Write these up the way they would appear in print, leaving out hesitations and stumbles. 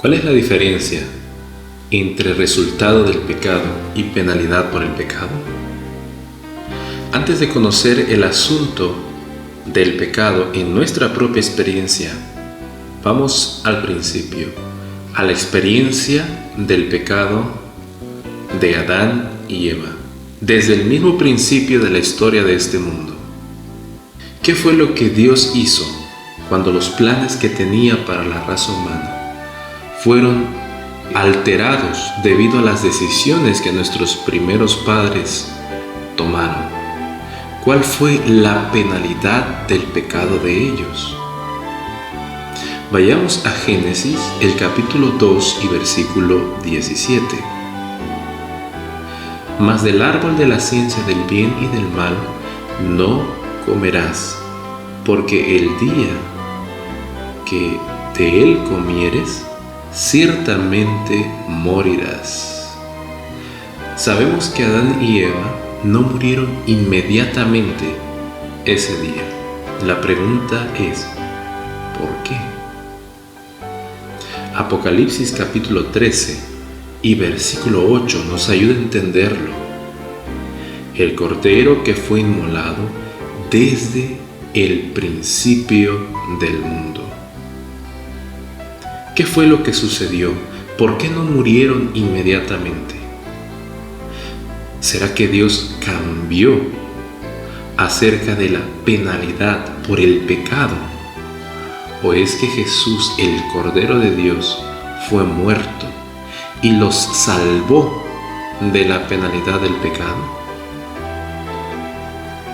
¿Cuál es la diferencia entre resultado del pecado y penalidad por el pecado? Antes de conocer el asunto del pecado en nuestra propia experiencia, vamos al principio, a la experiencia del pecado de Adán y Eva, desde el mismo principio de la historia de este mundo. ¿Qué fue lo que Dios hizo cuando los planes que tenía para la raza humana fueron alterados debido a las decisiones que nuestros primeros padres tomaron? ¿Cuál fue la penalidad del pecado de ellos? Vayamos a Génesis, el capítulo 2 y versículo 17. Mas del árbol de la ciencia del bien y del mal no comerás, porque el día que de él comieres, ciertamente morirás. Sabemos que Adán y Eva no murieron inmediatamente ese día. La pregunta es, ¿por qué? Apocalipsis capítulo 13 y versículo 8 nos ayuda a entenderlo. El cordero que fue inmolado desde el principio del mundo. ¿Qué fue lo que sucedió? ¿Por qué no murieron inmediatamente? ¿Será que Dios cambió acerca de la penalidad por el pecado? ¿O es que Jesús, el Cordero de Dios, fue muerto y los salvó de la penalidad del pecado?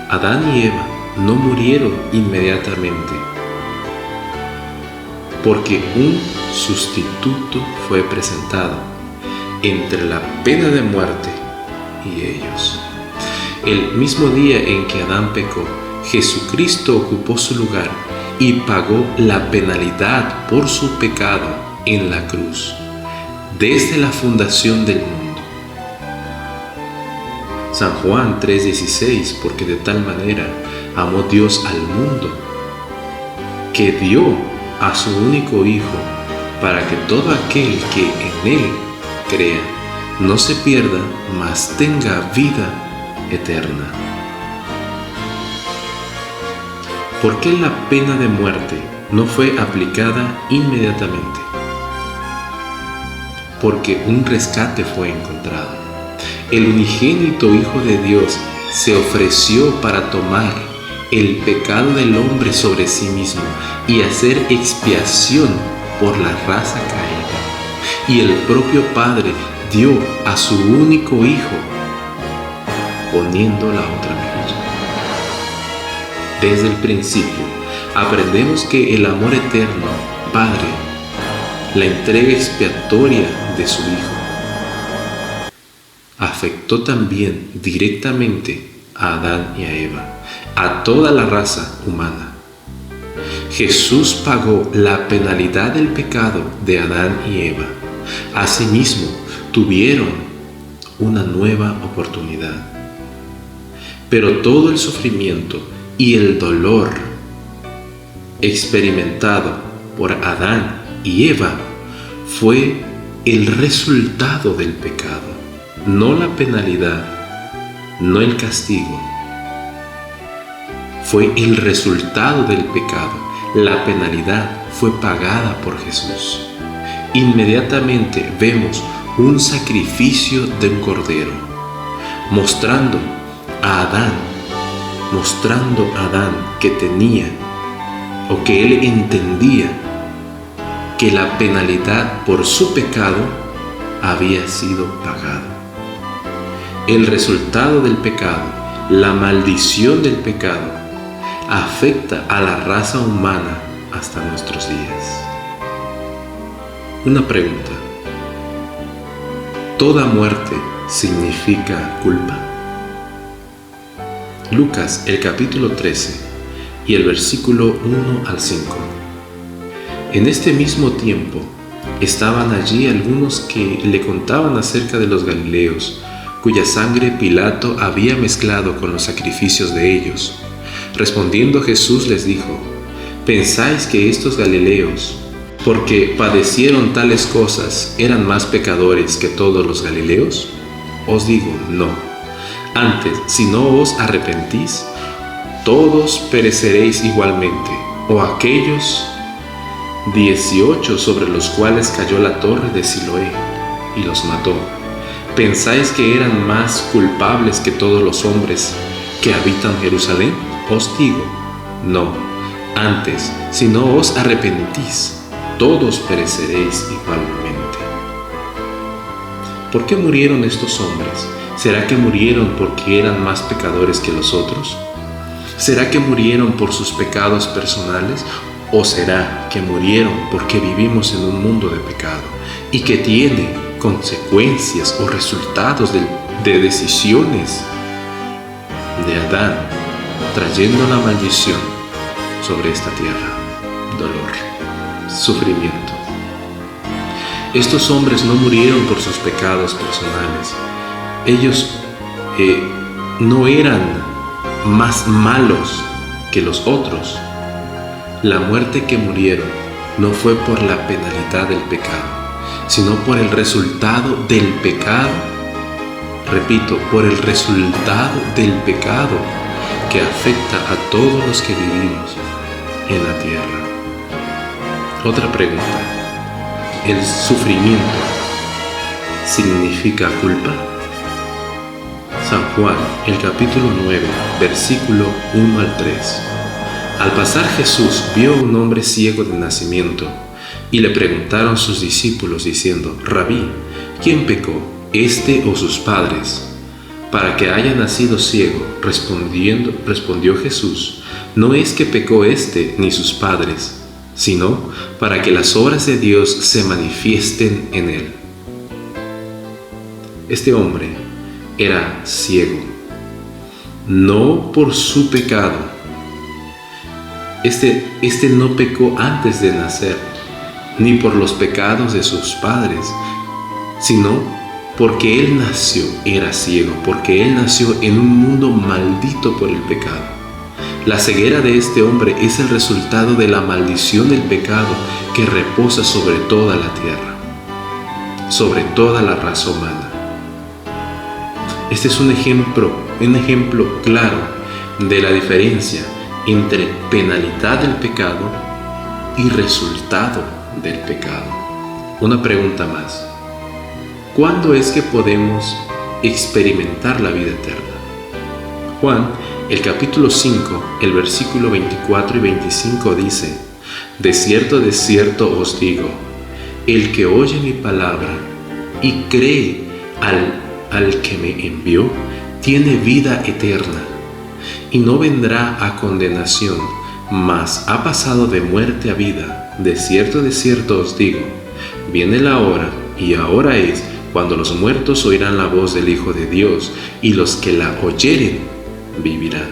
Adán y Eva no murieron inmediatamente, porque un sustituto fue presentado entre la pena de muerte y ellos. El mismo día en que Adán pecó, Jesucristo ocupó su lugar y pagó la penalidad por su pecado en la cruz, desde la fundación del mundo. San Juan 3:16, porque de tal manera amó Dios al mundo, que dio a su único Hijo, para que todo aquel que en Él crea no se pierda, mas tenga vida eterna. ¿Por qué la pena de muerte no fue aplicada inmediatamente? Porque un rescate fue encontrado. El unigénito Hijo de Dios se ofreció para tomar el pecado del hombre sobre sí mismo y hacer expiación por la raza caída. Y el propio Padre dio a su único Hijo, poniendo la otra mejilla. Desde el principio aprendemos que el amor eterno, Padre, la entrega expiatoria de su Hijo, afectó también directamente a Adán y a Eva, a toda la raza humana. Jesús pagó la penalidad del pecado de Adán y Eva. Asimismo, tuvieron una nueva oportunidad. Pero todo el sufrimiento y el dolor experimentado por Adán y Eva fue el resultado del pecado, no la penalidad, no el castigo. Fue el resultado del pecado. La penalidad fue pagada por Jesús. Inmediatamente vemos un sacrificio de un cordero, mostrando a Adán que tenía, o que él entendía, que la penalidad por su pecado había sido pagada. El resultado del pecado, la maldición del pecado, afecta a la raza humana hasta nuestros días. Una pregunta: ¿toda muerte significa culpa? Lucas, el capítulo 13 y el versículo 1 al 5. En este mismo tiempo estaban allí algunos que le contaban acerca de los galileos, cuya sangre Pilato había mezclado con los sacrificios de ellos. Respondiendo Jesús les dijo: ¿pensáis que estos galileos, porque padecieron tales cosas, eran más pecadores que todos los galileos? Os digo, no. Antes, si no os arrepentís, todos pereceréis igualmente. O aquellos 18 sobre los cuales cayó la torre de Siloé y los mató, ¿pensáis que eran más culpables que todos los hombres que habitan Jerusalén? Os digo, no. Antes, si no os arrepentís, todos pereceréis igualmente. ¿Por qué murieron estos hombres? ¿Será que murieron porque eran más pecadores que los otros? ¿Será que murieron por sus pecados personales? ¿O será que murieron porque vivimos en un mundo de pecado y que tiene consecuencias o resultados de decisiones de Adán, trayendo la maldición sobre esta tierra? Dolor, sufrimiento. Estos hombres no murieron por sus pecados personales. Ellos no eran más malos que los otros. La muerte que murieron no fue por la penalidad del pecado, sino por el resultado del pecado. Repito, por el resultado del pecado que afecta a todos los que vivimos en la tierra. Otra pregunta: ¿el sufrimiento significa culpa? San Juan, el capítulo 9, versículo 1 al 3. Al pasar Jesús vio a un hombre ciego de nacimiento, y le preguntaron sus discípulos diciendo: Rabí, ¿quién pecó, este o sus padres, para que haya nacido ciego? Respondió Jesús: no es que pecó este ni sus padres, sino para que las obras de Dios se manifiesten en él. Este hombre era ciego, no por su pecado. Este no pecó antes de nacer, ni por los pecados de sus padres, sino porque él nació, era ciego, porque él nació en un mundo maldito por el pecado. La ceguera de este hombre es el resultado de la maldición del pecado que reposa sobre toda la tierra, sobre toda la raza humana. Este es un ejemplo claro de la diferencia entre penalidad del pecado y resultado del pecado. Una pregunta más: ¿cuándo es que podemos experimentar la vida eterna? Juan, el capítulo 5, el versículo 24 y 25 dice: de cierto os digo, el que oye mi palabra y cree al que me envió, tiene vida eterna, y no vendrá a condenación, mas ha pasado de muerte a vida. De cierto os digo, viene la hora, y ahora es, cuando los muertos oirán la voz del Hijo de Dios, y los que la oyeren vivirán.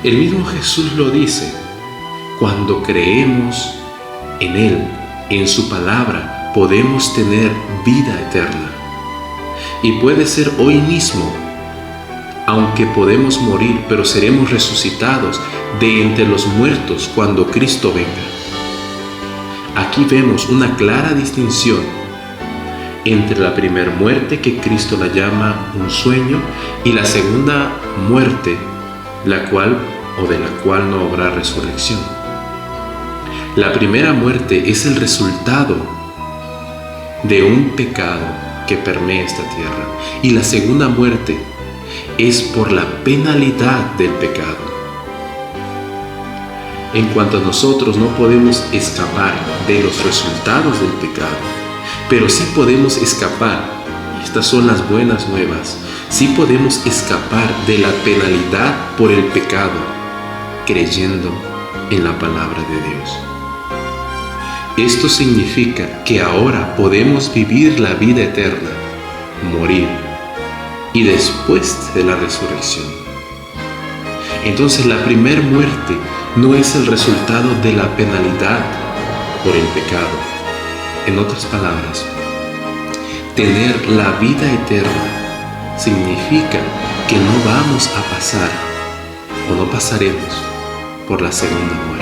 El mismo Jesús lo dice: cuando creemos en Él, en su palabra, podemos tener vida eterna. Y puede ser hoy mismo, aunque podemos morir, pero seremos resucitados de entre los muertos cuando Cristo venga. Aquí vemos una clara distinción entre la primera muerte, que Cristo la llama un sueño, y la segunda muerte, de la cual no habrá resurrección. La primera muerte es el resultado de un pecado que permea esta tierra, y la segunda muerte es por la penalidad del pecado. En cuanto a nosotros, no podemos escapar de los resultados del pecado, pero sí podemos escapar, y estas son las buenas nuevas, sí podemos escapar de la penalidad por el pecado, creyendo en la palabra de Dios. Esto significa que ahora podemos vivir la vida eterna morir y después de la resurrección. Entonces la primera muerte no es el resultado de la penalidad por el pecado. En otras palabras, tener la vida eterna significa que no vamos a pasar o no pasaremos por la segunda muerte.